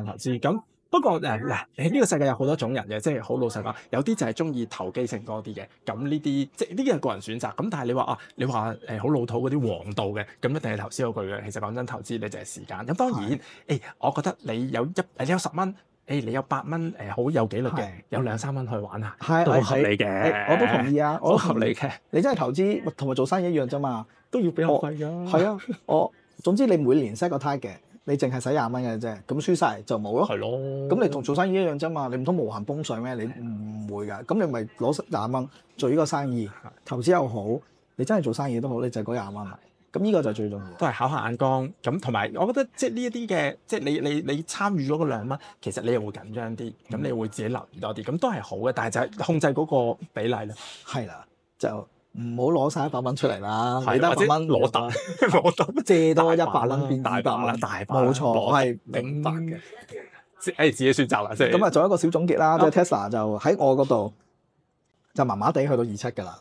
投資咁。不過嗱，呢個世界有好多種人嘅，即係好老實講，有啲就係中意投機性多啲嘅。咁呢啲即係呢啲係個人選擇。咁但係你話好老土嗰啲黃道嘅，咁一定係投資嗰句嘅。其實講真，投資你就係時間。咁當然，我覺得你有10蚊，你有8蚊，好有紀律嘅，有2-3蚊去玩下，都合理嘅。我都同意啊，我都合理嘅。你真係投資同埋做生意一樣啫嘛，都要俾學費㗎。係啊，總之你每年 set 個 target。你淨係使20蚊嘅啫，咁輸晒就冇咯。係咯。咁你同做生意一樣啫嘛，你唔通無限泵水咩？你唔會㗎。咁你咪攞20蚊做呢個生意，投資又好，你真係做生意都好，你就係嗰20蚊。咁呢個就係最重要。都係考下眼光。咁同埋，我覺得即係呢一啲嘅，即係你參與咗嗰2蚊，其實你又會緊張啲，咁你會自己留意多啲，咁都係好嘅。但係就係控制嗰個比例啦。係啦，就。唔好攞晒100蚊出嚟啦，你得100蚊攞得，借多100蚊變200蚊，大把。冇錯，我係明白嘅。自己選擇啦，即係。咁啊，做一個小總結啦，即係 Tesla 就喺我嗰度就麻麻地去到27㗎啦。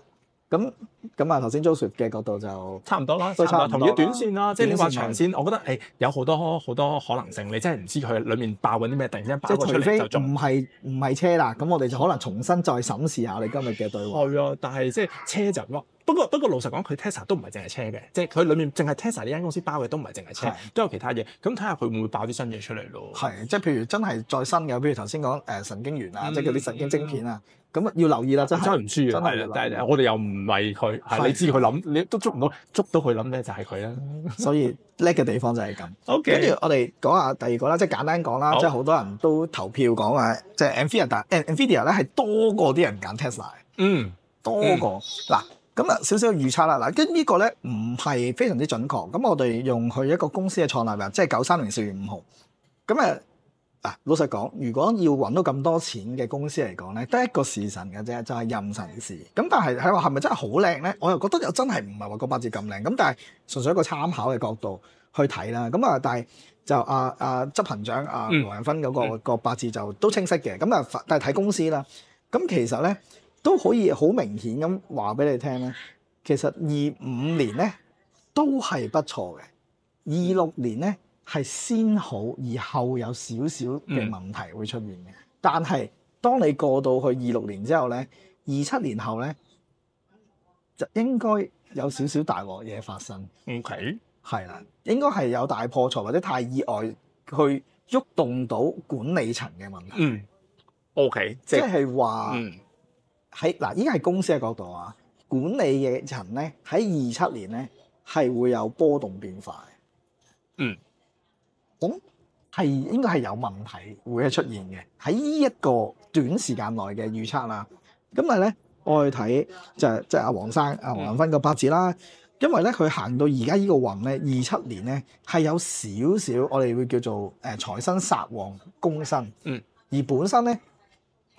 咁啊，頭先 Joseph 嘅角度就差唔多啦，同意短線啦。即係你話長線，我覺得有好多可能性，你真係唔知佢裡面爆緊啲咩，突然之間爆咗出嚟就中。唔係車啦，咁我哋就可能重新再審視下我哋今日嘅對話。係啊，但係即係車就咯。不過老實講，佢 Tesla 都唔係淨係車嘅，即係佢裡面淨係 Tesla 呢間公司包嘅都唔係淨係車，都有其他嘢。咁睇下佢會唔會爆啲新嘢出嚟咯？係，即係譬如真係再新嘅，譬如頭先講神經元啊，即係嗰啲神經晶片啊，咁要留意啦，真係唔知啊，但係我哋又唔係佢，係你知佢諗，你都捉到佢諗咩就係佢啦。所以叻嘅地方就係咁。OK，跟住我哋講下第二個啦，即係簡單講啦，即係好多人都投票講話，即係 Nvidia 咧係多過啲人揀 Tesla，多過嗱。咁啊，少少預測啦，嗱，跟呢個咧唔係非常之準確。咁我哋用佢一個公司嘅創立日，即係93年4月5號。咁老實講，如果要揾到咁多錢嘅公司嚟講咧，得一個時辰嘅啫，就係任神氏。咁但係喺話係咪真係好靚咧？我又覺得又真係唔係話個八字咁靚。咁但係純粹一個參考嘅角度去睇啦。咁啊，但係就執行長羅仁勳嗰個八字就都清晰嘅。咁啊，但係睇公司啦。咁其實咧，都可以好明顯咁話俾你聽咧，其實25年咧都係不錯嘅。26年咧係先好，而後有少少嘅問題會出現嘅。但係當你過到去26年之後咧，27年後咧就應該有少少大鑊嘢發生。OK，係啦，應該係有大破財或者太意外去喐動到管理層嘅問題。OK， 即係話喺嗱，依家係公司嘅角度啊，管理嘅層咧喺27年咧係會有波動變化嘅。咁係應該係有問題會出現嘅喺呢一個短時間內嘅預測啦。咁但係咧，我去睇即係阿黃生黃仁勳個八字啦。因為咧佢行到而家呢個運咧，27年咧係有少少我哋會叫做財生殺旺攻身。而本身咧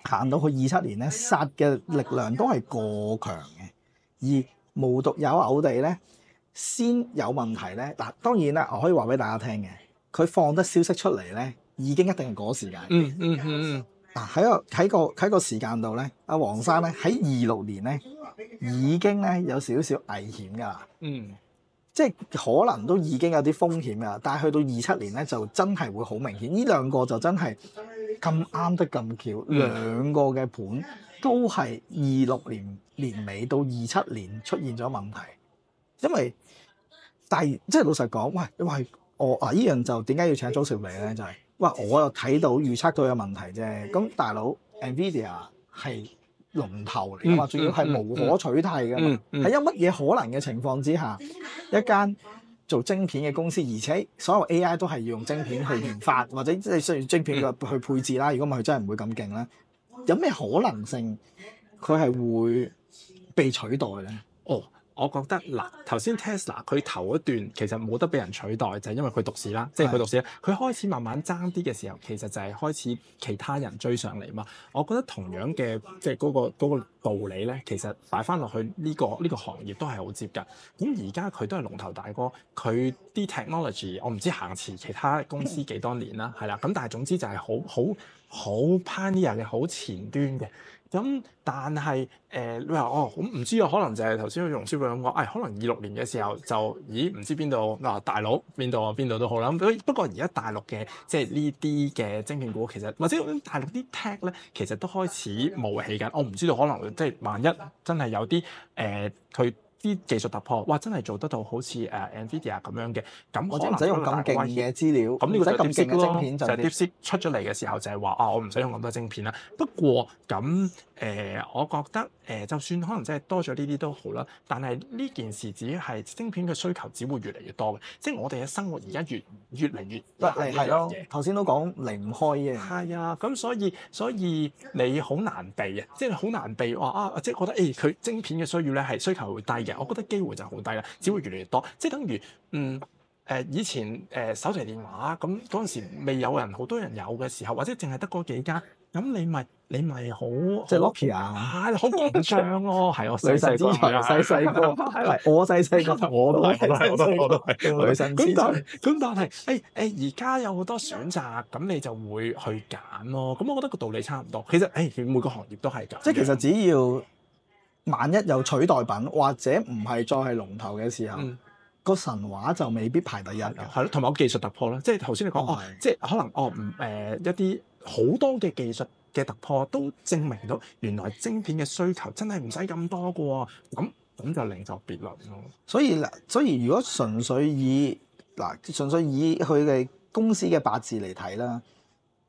行到去27年咧，殺嘅力量都係過強嘅。而無獨有偶地咧，先有問題咧。嗱，當然啦，我可以話俾大家聽嘅，佢放得消息出嚟咧，已經一定係嗰時間。嗱，喺個時間度咧，阿黃生咧喺26年咧已經咧有少少危險㗎啦。即係可能都已經有啲風險㗎，但係去到27年咧就真係會好明顯。呢兩個就真係咁啱得咁巧，兩個嘅盤都係26年年尾到27年出現咗問題。因為但係即係老實講，喂我呢樣就點解要請Joseph嚟咧？就係我又睇到預測到有問題啫。咁大佬 NVIDIA 係龍頭嚟㗎嘛，仲要係無可取替㗎嘛。喺有乜嘢可能嘅情況之下，一間做晶片嘅公司，而且所有 AI 都係要用晶片去研發，或者即係需要晶片去配置啦。如果唔係，佢真係唔會咁勁啦。有咩可能性佢係會被取代咧？我覺得嗱，頭先 Tesla 佢頭一段其實冇得俾人取代，就係因為佢獨市啦，即係佢獨市。佢開始慢慢爭啲嘅時候，其實就係開始其他人追上嚟嘛。我覺得同樣嘅即係嗰個道理咧，其實擺翻落去呢個行業都係好接近。咁而家佢都係龍頭大哥，佢啲 technology 我唔知行遲其他公司幾多年啦，係啦。咁但係總之就係好 pioneer 嘅，好前端嘅。咁但係你話咁唔知啊，可能就係頭先容師傅咁講，可能26年嘅時候就唔知邊度大陸邊度都好啦。不過而家大陸嘅即係呢啲嘅晶片股其實或者大陸啲 tech 咧，其實都開始冒起緊。我唔知道可能即係萬一真係有啲佢啲技術突破，哇！真係做得到好似NVIDIA 咁樣嘅，咁我唔使用咁勁嘅資料，咁呢個就係咁勁嘅晶片，就係 DeepSeek 出咗嚟嘅時候就係話我唔使用咁多晶片啦。不過咁我覺得就算可能真係多咗呢啲都好啦，但係呢件事只係晶片嘅需求只會越嚟越多嘅，即係我哋嘅生活而家越嚟越係咯。頭先都講離唔開嘅。係啊，咁所以你好難避啊，即係好難避話即係覺得佢晶片嘅需要咧係需求會低嘅，我覺得機會就好低啦，只會越嚟越多，即係等於以前手提電話咁嗰陣時未有人，好多人有嘅時候，或者淨係得嗰幾間，咁你咪好即係 Nokia 好緊張咯，係我女神之才，細個係我細個我都係女神之才。咁但係而家有好多選擇，咁你就會去揀咯。咁我覺得個道理差唔多。其實每個行業都係咁。即係其實只要萬一有取代品或者唔係再係龍頭嘅時候，個神話就未必排第一㗎。係咯，同埋個技術突破啦，即係頭先你講即係可能一啲好多嘅技術嘅突破都證明到原來晶片嘅需求真係唔使咁多㗎喎。咁就另作別論咯。所以如果純粹以佢嘅公司嘅八字嚟睇啦，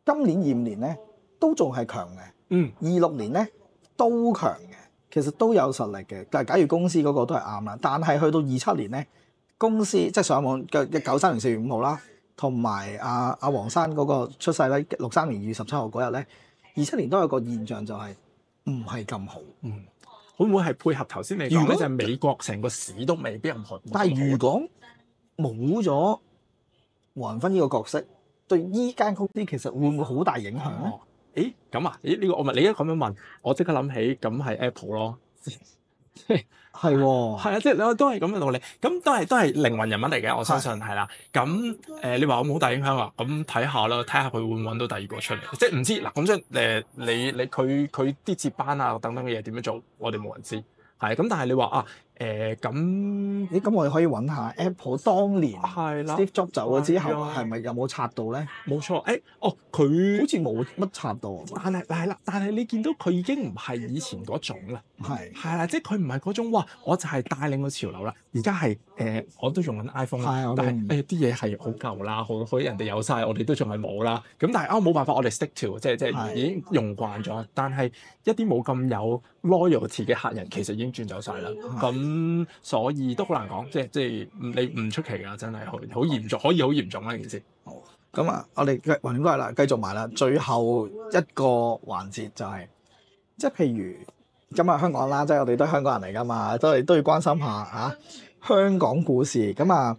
今年25年咧都仲係強嘅，26年咧都強嘅，其實都有實力嘅。但係假如公司嗰個都係啱啦，但係去到27年咧，公司即係上網嘅93年4月5號啦，同埋阿黃生嗰個出世咧63年2月17號嗰日咧，27年都有個現象就係唔係咁好。會唔會係配合頭先你講咧？就係美國成個市都未必咁好。但係如果冇咗黃仁勳呢個角色，對依間公司其實會唔會好大影響咧？咁啊？呢個我你而家咁樣問，我即刻諗起咁係 Apple 咯。係喎，係啊，即係都係咁嘅道理，咁都係靈魂人物嚟嘅，我相信係啦。咁你話我冇好大影響啊？咁睇下啦，睇下佢會唔會揾到第二個出嚟，即係唔知嗱。咁即係佢啲接班啊等等嘅嘢點樣做，我哋冇人知。係咁，但係你話咁我哋可以揾下 Apple 當年 Steve Jobs 走咗之後係咪有冇拆到咧？冇錯，佢好似冇乜拆到，但係你見到佢已經唔係以前嗰種啦，係啦，即係佢唔係嗰種哇，我就係帶領個潮流啦。而家係我都用緊 iPhone 啦，但係啲嘢係好舊啦，好人哋有晒，我哋都仲係冇啦。咁但係冇辦法，我哋 stick to 即係已經用慣咗。但係一啲冇咁有 loyalty 嘅客人，其實已經轉走晒啦。咁所以都好難講，即係你唔出奇㗎，真係好嚴重，可以好嚴重啦件事。好，咁啊，我哋橫掂都係啦，繼續埋啦。最後一個環節就係，即係譬如今日香港啦，即係我哋都係香港人嚟㗎嘛，都要關心下香港股市。咁啊，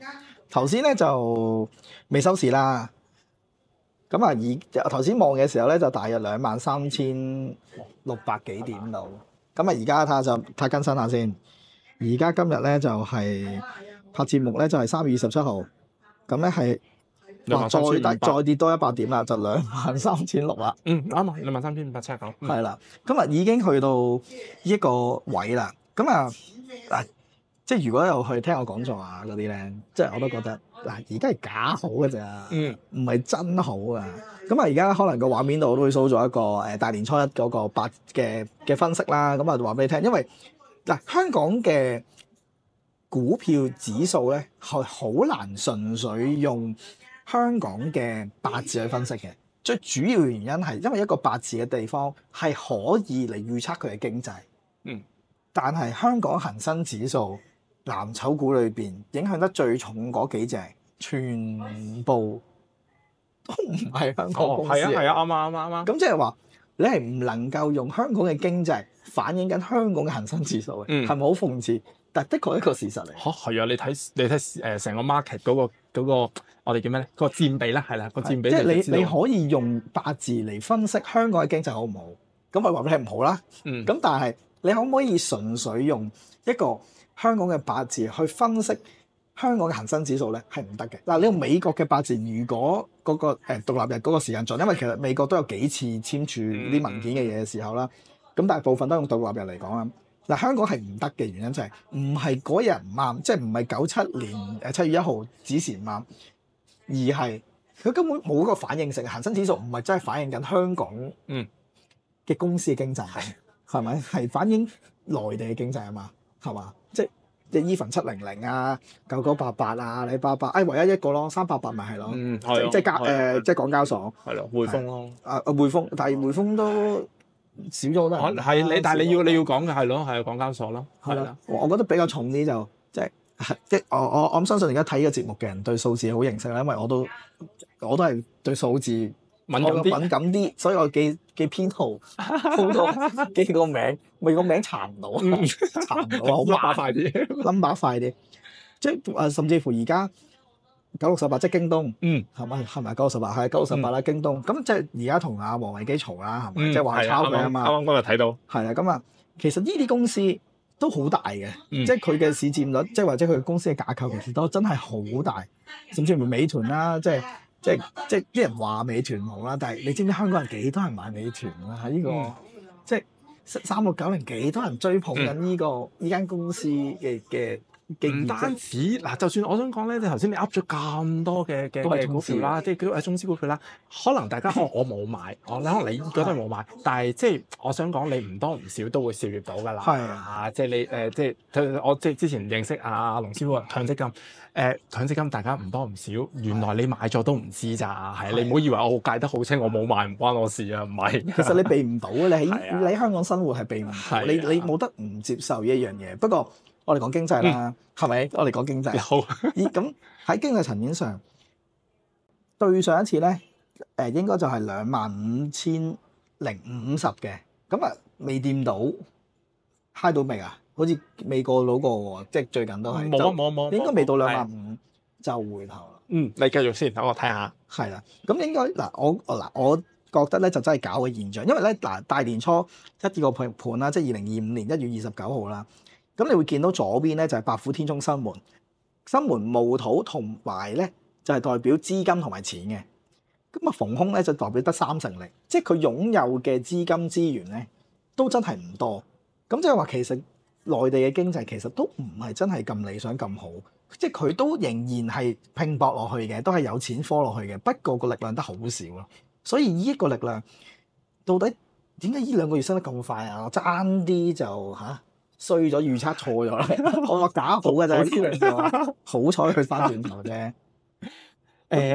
頭先咧就未收市啦。咁啊，頭先望嘅時候咧，就大約23,600幾點度。咁啊，而家睇下更新下先。而家今日咧就係拍節目咧，就係3月27號。咁咧係再跌多100點啦，就23,600啦。啱啊，23,579。係啦，今日已經去到呢一個位啦。咁啊即係如果有去聽我講座啊嗰啲咧，即係我都覺得而家係假好嘅咋，唔係真好啊。咁啊，而家可能個畫面度都會 show 咗一個大年初一嗰個8嘅分析啦。咁啊，話俾你聽，因為香港嘅股票指數咧係好難純粹用香港嘅八字去分析嘅。最主要原因係因為一個八字嘅地方係可以嚟預測佢嘅經濟。但係香港恒生指數藍籌股裏邊影響得最重嗰幾隻，全部都唔係香港公司。係啊，啱。咁即係話你係唔能夠用香港嘅經濟反映緊香港嘅恒生指數嘅，係咪好諷刺？但的確係一個事實嚟。係啊，你睇成個 market 嗰個我哋叫咩咧？個佔比咧，係啦，個佔比。即係你可以用八字嚟分析香港嘅經濟好唔好？咁我話俾你唔好啦。咁但係你可唔可以純粹用一個香港嘅八字去分析香港嘅恒生指數咧？係唔得嘅。你用美國嘅八字，如果嗰個獨立日嗰個時間準，因為其實美國都有幾次簽署啲文件嘅嘢嘅時候啦，咁大部分都用獨立日嚟講啦。香港係唔得嘅原因就係唔係嗰日唔啱，即係唔係97年7月1號指時唔啱，而係佢根本冇嗰個反應性。恒生指數唔係真係反映緊香港嘅公司嘅經濟。係咪係反映內地嘅經濟啊嘛？係嘛？即係even 700啊、9988啊、阿里巴巴，唯一一個咯，388咪係咯。即係港交所。係咯，匯豐咯。匯豐，但係匯豐都少咗好多人。但係你要講嘅係咯，係港交所咯。係啦。我覺得比較重啲就即係我相信而家睇呢個節目嘅人對數字好認識啦，因為我都係對數字敏感啲，所以我記編號好多，記個名，咪個名查唔到，好麻煩啲，number 快啲，即係甚至乎而家968即係京東，係咪968？係968啦，京東。咁即係而家同阿王維基嘈啦，係咪？即係話抄佢啊嘛。啱啱嗰日睇到。係啦，咁其實呢啲公司都好大嘅，即係佢嘅市佔率，即係或者佢公司嘅架構，其實都真係好大，甚至乎美團啦，即係啲人話美團好啦，但係你知唔知香港人幾多人買美團啊？喺呢個即係3690幾多人追捧緊呢間公司嘅唔單止就算我想講咧，你頭先你噏咗咁多嘅股票啦，即係都係中資股票啦，可能大家我冇買，可能你覺得冇買，但係即係我想講你唔多唔少都會涉獵到㗎啦。即係你即係我即係之前認識阿龍師傅強積金。強積金大家唔多唔少，原來你買咗都唔知咋，係你唔好以為我戒得好清，我冇買唔關我事啊，唔係。其實你避唔到嘅，你喺香港生活係避唔到，你冇得唔接受呢一樣嘢。不過我哋講經濟啦，係咪？我哋講經濟。好。咁喺經濟層面上，對上一次咧，應該就係25,050嘅，咁未掂到，high 到未啊？好似未過到過喎，即係最近都係冇，應該未到25,000就回頭啦。你繼續先，等我睇下。係啦，咁應該我覺得咧就真係搞嘅現象，因為咧大年初一個盤啦，即係2025年1月29號啦。咁你會見到左邊咧就係白虎天沖生門戊土同埋咧就係代表資金同埋錢嘅。咁逢凶咧就代表得3成力，即係佢擁有嘅資金資源咧都真係唔多。咁即係話其實內地嘅經濟其實都唔係真係咁理想咁好，即係佢都仍然係拼搏落去嘅，都係有錢科落去嘅，不過個力量得好少咯。所以呢一個力量到底點解呢2個月升得咁快啊？我爭啲就衰咗，預測錯咗啦。我話假好嘅就係呢兩個，好彩佢翻轉頭啫。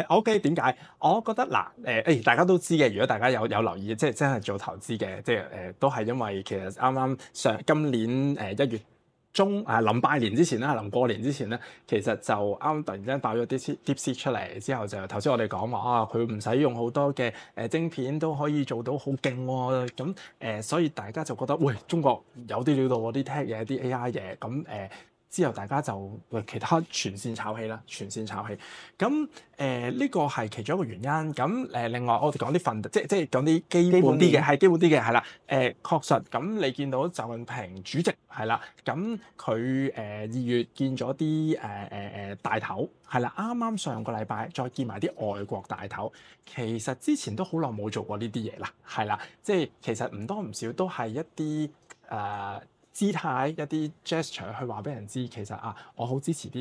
OK，點解？我覺得嗱，大家都知嘅。如果大家有留意，即係真係做投資嘅，即係都係因為其實啱啱今年1月中臨拜年之前啦，臨過年之前咧，其實就啱突然之間爆咗啲 DeepSeek 出嚟之後，就頭先我哋講話佢唔使用好多嘅晶片都可以做到好勁喎。咁所以大家就覺得喂，中國有啲料到喎，啲 tech 嘢、啲 AI 嘢咁之後大家就其他全線炒起啦，全線炒起。咁呢個係其中一個原因。咁另外我哋講啲即係講啲基本啲嘅，係基本啲嘅係啦。確實咁你見到習近平主席係啦，咁佢2月見咗啲大頭係啦，啱啱上個禮拜再見埋啲外國大頭。其實之前都好耐冇做過呢啲嘢啦，係啦，即係其實唔多唔少都係一啲姿態一啲 gesture 去話俾人知，其實我好支持啲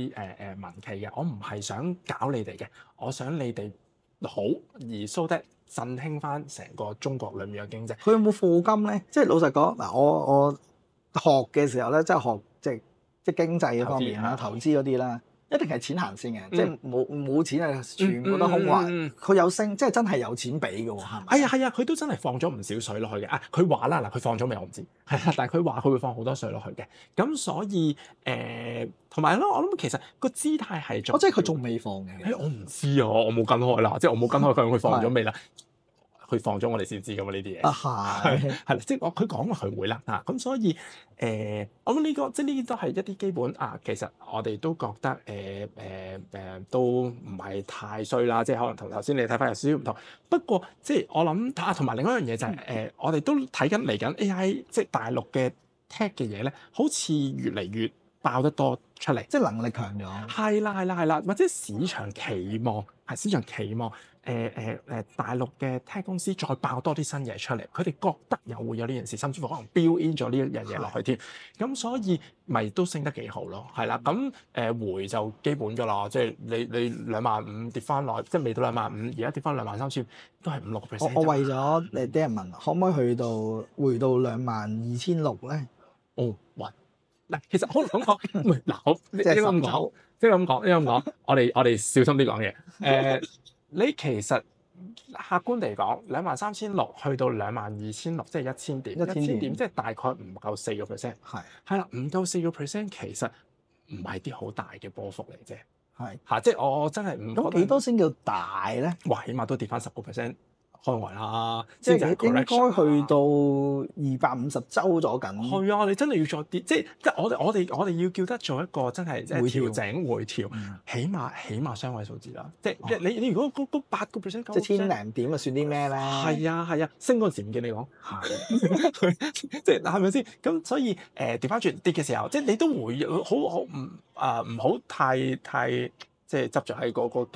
民企嘅，我唔係想搞你哋嘅，我想你哋好而 so that 振興翻成個中國裏面嘅經濟。佢有冇課金咧？即係老實講嗱，我學嘅時候咧，即係學即係經濟嗰方面啦，投資嗰啲啦。一定係錢行先嘅，即係冇錢啊，全部都空話。佢有升，即係真係有錢俾嘅喎，係咪？係啊，佢都真係放咗唔少水落去嘅。佢話啦，佢放咗未我唔知，係啊，但係佢話佢會放好多水落去嘅。咁所以同埋咯，我諗其實個姿態係即係佢仲未放嘅。我唔知啊，我冇跟開啦，即係我冇跟開佢放咗未啦。佢放咗我哋先知㗎嘛呢啲嘢。係啦，即係佢講話佢會啦咁所以我諗呢個即係呢啲都係一啲基本其實我哋都覺得都唔係太衰啦，即係可能同頭先你睇翻有少少唔同。不過即係我諗同埋另外一樣嘢就係我哋都睇緊嚟緊 AI，即係大陸嘅 tech 嘅嘢咧，好似越嚟越爆得多出嚟，即係能力強咗。係啦，或者市場期望大陸嘅 tech 公司再爆多啲新嘢出嚟，佢哋覺得又會有呢件事，甚至乎可能 build in 咗呢一樣嘢落去添。咁所以咪都升得幾好咯，係啦。咁回就基本㗎啦，即係你25,000跌翻落，即係未到25,000，而家跌翻23,000，都係5-6%。我為咗啲人問，可唔可以回到22,600咧？嗱，其實可能咁講，唔係嗱，好即係咁講，我哋小心啲講嘢。你其實客觀地講，23,600去到22,600，即係1000點，1000點即係大概唔夠4%。係啦，唔夠4%，其實唔係啲好大嘅波幅嚟啫。即係我真係唔。咁幾多先叫大咧？哇，起碼都跌翻10%。開外啦，即係應該去到250周咗緊。係啊，你真係要再跌，即係我哋要叫得做一個真係調整回調，起碼雙位數字啦。即係你如果嗰8%，即係千零點啊，算啲咩咧？係啊，升嗰陣時唔見你講，即係係咪先？咁所以調翻轉跌嘅時候，即係你都會唔好太即係執着喺嗰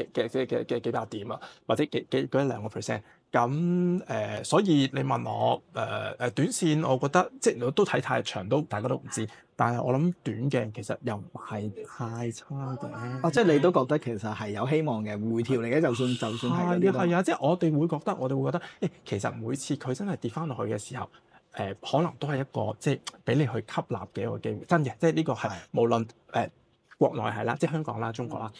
幾百點啊，或者幾1-2%。咁所以你問我短線，我覺得即係都睇太長都大家都唔知，但係我諗短嘅其實又唔係太差嘅。即係你都覺得其實係有希望嘅回調嚟嘅，就算係嗰啲。係啊，即係我哋會覺得，其實每次佢真係跌翻落去嘅時候，可能都係一個即係俾你去吸納嘅一個機會，真嘅，即係呢個係無論國內係啦，即係香港啦、中國啦，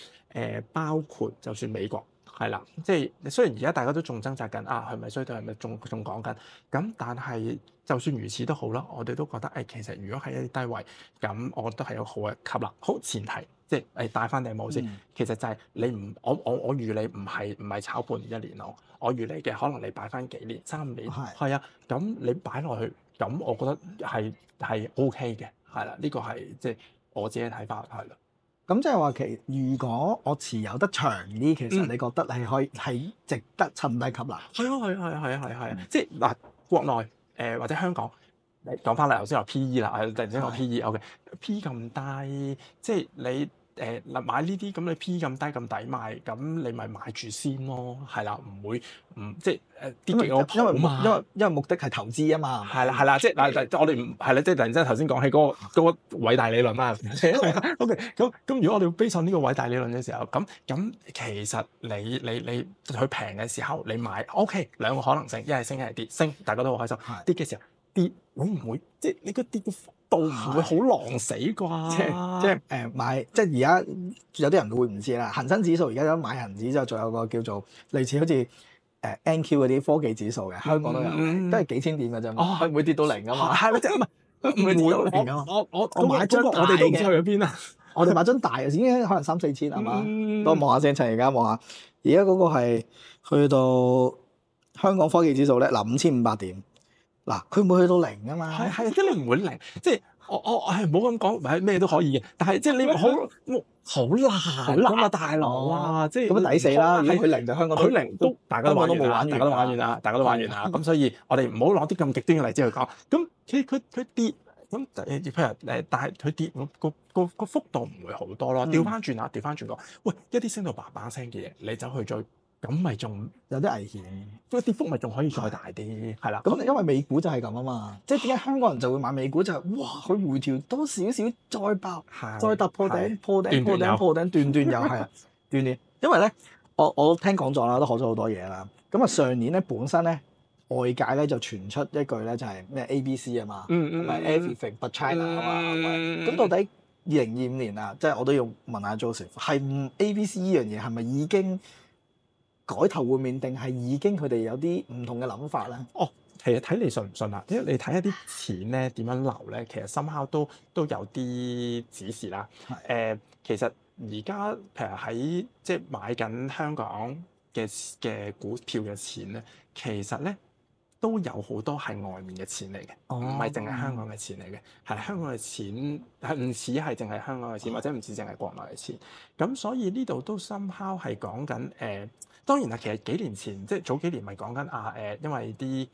包括就算美國。係啦，即係雖然而家大家都仲掙扎緊係咪衰退，係咪仲講緊咁，但係就算如此都好啦，我哋都覺得其實如果係一啲低位咁，我覺得係有好嘅吸納。好前提即係戴翻頂帽先，其實就係你唔我預你唔係炒半年1年咯，我預你嘅可能你擺翻幾年3年係啊，咁你擺落去咁，我覺得係 OK 嘅，係啦，呢個係即係我自己嘅睇法係啦。咁即係話如果我持有得長啲，其實你覺得係可以係值得趁低吸納？係啊，即係嗱，國內或者香港，你講翻嚟頭先話 PE 啦，突然之間講 PE，OK，PE 咁低，即係你買呢啲咁你 P 咁低咁抵買，咁你咪買住先咯，係啦，唔會即係跌極我跑嘛。因為目的係投資啊嘛。係啦，即係嗱，我哋唔係啦，即係突然之間頭先講起嗰個偉大理論啦。OK，咁如果我哋要 base on呢個偉大理論嘅時候，咁其實你佢平嘅時候你買 OK， 兩個可能性，一係升一係跌，升大家都好開心，跌嘅時候跌會唔會即係你個跌嘅幅度唔會好狼死啩？即係買，即係而家有啲人會唔知啦。恒生指數而家有買恒指之後，仲有個叫做類似好似NQ 嗰啲科技指數嘅，香港都有，都係幾千點嘅啫嘛，佢唔會跌到零噶嘛。係咪即係唔會跌到零噶嘛？我買張大嘅，我哋都唔知去咗邊啊！我哋買張大嘅，已經可能3-4千係嘛？等我望下先，趁而家望下，而家嗰個係去到香港科技指數咧，嗱5500點，嗱佢唔會去到零啊嘛。係，即係你唔會零，即係我係唔好咁講，係咩都可以嘅，但係即係你好難啊，大佬啊，即係咁抵死啦！如果佢零就香港，佢零都大家都玩完啦，大家都玩完啦，咁所以我哋唔好攞啲咁極端嘅例子去講。咁佢跌。咁譬如但係佢跌個幅度唔會好多咯。調翻轉講，喂，一啲升到叭叭聲嘅嘢，你走去追，咁咪仲有啲危險。個跌幅咪仲可以再大啲，係啦。咁因為美股就係咁啊嘛，即係點解香港人就會買美股就係哇，佢回調多少少再爆，再突破頂，破頂，段又係啊，段。因為咧，我聽講咗啦，都學咗好多嘢啦。咁啊，上年咧本身咧。外界咧就傳出一句咧就係咩 ABC 啊嘛，唔係 Everything but China 啊嘛。咁到底2025年啊，即係我都要問下 Joseph， 係 ABC 呢樣嘢係咪已經改頭換面，定係已經佢哋有啲唔同嘅諗法咧？其實睇你信唔信啦，因為你睇一啲錢咧點樣流咧，其實somehow都有啲指示啦。其實而家譬如喺即係買緊香港嘅股票嘅錢咧，其實咧。都有好多係外面嘅錢嚟嘅，唔係淨係香港嘅錢嚟嘅，係香港嘅錢係唔似係淨係香港嘅錢，或者唔似淨係國內嘅錢。咁所以呢度都 somehow 係講緊當然啦，其實幾年前即係早幾年咪講緊因為啲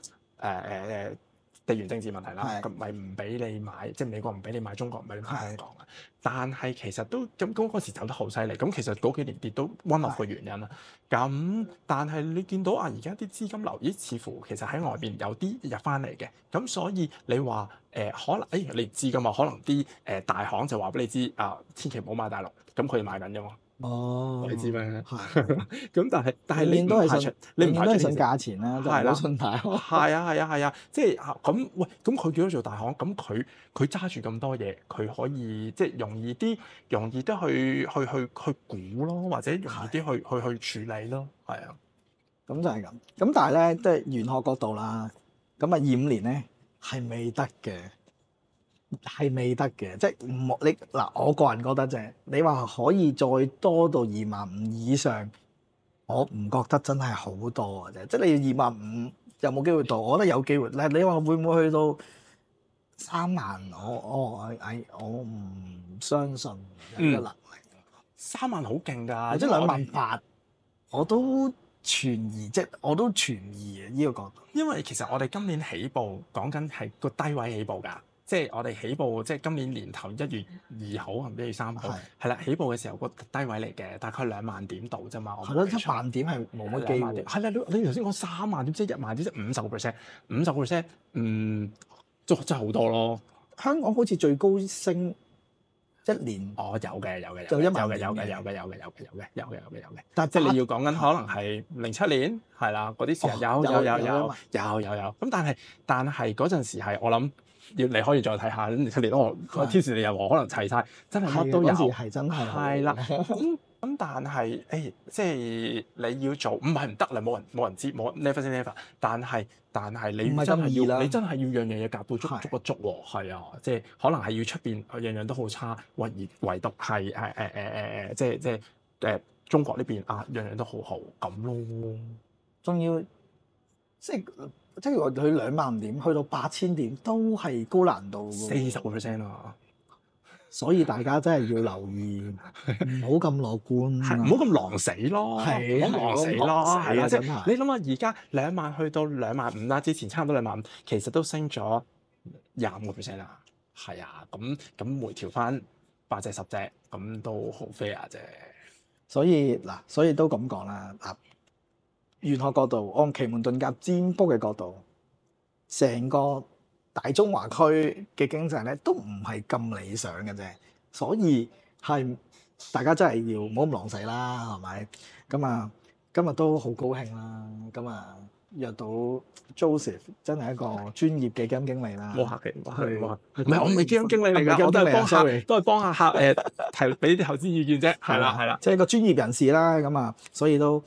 地緣政治問題啦，咁咪唔俾你買，即係美國唔俾你買中國，唔俾你買香港啊。但係其實都咁嗰時走得好犀利，咁其實嗰幾年跌都 one of 個原因啦。咁但係你見到而家啲資金流，似乎其實喺外邊有啲入翻嚟嘅。咁所以你話可能你唔知噶嘛？可能啲大行就話俾你知千祈唔好買大陸，咁佢哋買緊啫嘛。你知咩？咁但係你都係信，你唔係信價錢啦，係啦，信大行。係啊，即係咁喂，咁佢叫咗做大行，咁佢揸住咁多嘢，佢可以即係容易啲去估咯，或者容易啲去處理咯，係啊。咁就係咁。咁但係咧，即係玄學角度啦。咁啊25年咧係未得嘅。係未得嘅，即係唔你嗱，我個人覺得啫。你話可以再多到25,000以上，我唔覺得真係好多嘅啫。即係你要25,000有冇機會到？我覺得有機會。你話會唔會去到30,000？我唔相信有呢個能力。30,000好勁㗎，或者28,000我都存疑，即係我都存疑嘅呢個角度。因為其實我哋今年起步講緊係個低位起步㗎。即係我哋起步，即係今年年頭1月2號同1月3號，係啦，起步嘅時候個低位嚟嘅，大概2萬點度啫嘛。係咯，1萬點係冇乜機會。係啦，你頭先講3萬點，即係1萬點，即係50%，真係好多咯。香港好似最高升1年，有嘅，就1萬有嘅。但係即係你要講緊可能係07年，係啦，嗰啲時候有。咁但係嗰陣時係我諗。你可以再睇下，你我天時地利人和可能齊晒，真係乜都有。係真係。係啦，咁但係即係你要做，唔係唔得啦，冇人知，冇 never say never。但係你真係要，你真係要樣樣嘢夾到足一足喎。係啊，即係可能係要出邊樣樣都好差，唯獨係即係中國呢邊樣樣都好好咁咯。仲要即係佢2萬點去到8,000點都係高難度嘅，40% 啊！所以大家真係要留意，唔好咁樂觀，唔好咁狼死咯，唔好狼死咯，係啊！即係你諗下，而家2萬去到25,000啦，之前差唔多25,000，其實都升咗25% 啦，係啊！咁回調翻8隻10隻咁都好 fair 啫。所以都咁講啦。嗱，玄學角度，按奇門遁甲占卜嘅角度，成個大中華區嘅經濟咧都唔係咁理想嘅啫。所以係大家真係要唔好咁狼死啦，係咪？咁啊，今日都好高興啦。咁啊，約到 Joseph 真係一個專業嘅基金經理啦。冇客氣，唔係我唔係基金經理嚟㗎，我都係幫下客提俾啲投資意見啫。係啦，即係一個專業人士啦。咁啊，所以都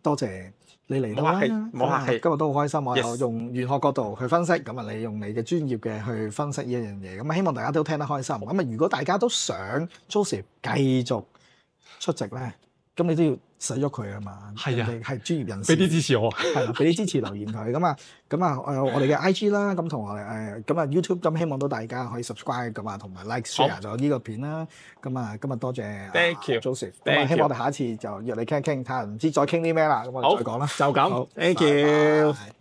多謝你嚟到啦。冇客氣，今日都好開心，我有用玄學角度去分析，咁啊，你用你嘅專業嘅去分析呢一樣嘢。咁啊，希望大家都聽得開心。咁啊，如果大家都想 Joseph 繼續出席咧，咁你都要使咗佢啊嘛。係啊，係專業人士，俾啲支持我。係啦，俾啲支持留言佢。咁啊，我哋嘅 IG 啦，咁同埋咁啊 YouTube，咁希望到大家可以 subscribe 咁啊，同埋 like share 咗呢個片啦。咁啊，今日多謝 Thank you Joseph。咁啊，希望我哋下一次就約你傾一傾，睇下唔知再傾啲咩啦。咁我哋再講啦。就咁。Thank you。